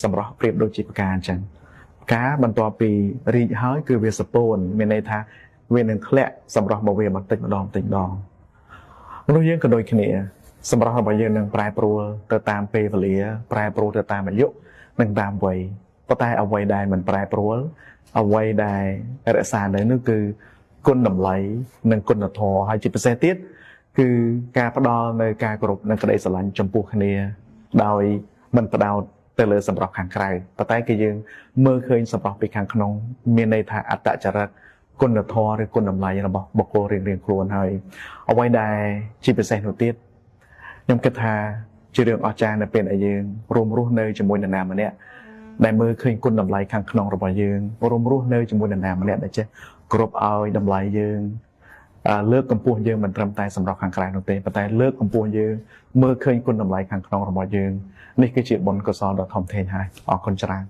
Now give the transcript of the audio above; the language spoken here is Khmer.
សម្រាប់ប្រៀបដូចជាផ្កាអញ្ចឹងការបន្ទាប់ពីរីកហើយគឺវាសពូនមានន័យថាវានឹងធ្លាក់សម្រាប់មកវាបន្តិចម្ដងមនុស្សយើងក៏ដូចគ្នាសម្រាប់របស់យើងនឹងប្រែប្រួលទៅតាមពេលវេលាប្រែប្រួលទៅតាមអាយុនិងតាមវ័យប៉ុន្តែអ្វីដែលមិនប្រែប្រួលអ្វីដែលរក្សានៅនោះគឺគុណតម្លៃនិងគុណធម៌ហើយជាពិសេសទៀតគឺការផ្ដល់នៅការគោរពនិងក្តីស្រឡាញ់ចំពោះគ្នាដោយមិនផ្ដោតទៅលើសម្រស់ខាងក្រៅប៉ុន្តែគឺយើងមើលឃើញសម្រស់ពីខាងក្នុងមានន័យថាអត្តចរិតគុណធម៌ឬគុណតម្លៃរបស់បុគ្គលរៀងៗខ្លួនហើយអ្វីដែលជាពិសេសនោះទៀតខ្ញុំគិតថាជារឿងអស្ចារ្យនៅពេលដែលយើងរួមរស់នៅជាមួយនរណាម្នាក់ដែលមើលឃើញគុណតម្លៃខាងក្នុងរបស់យើងរួមរស់នៅជាមួយនរណាម្នាក់ដែលចេះគោរពឲ្យតម្លៃយើងលើកកម្ពស់យើងមិនត្រឹមតែសម្រាប់ខាងក្រៅនោះទេប៉ុន្តែលើកកម្ពស់យើងមើលឃើញគុណតម្លៃខាងក្នុងរបស់យើងនេះគឺជាបុណ្យកុសលដ៏ធំធេងហើយអរគុណច្រើន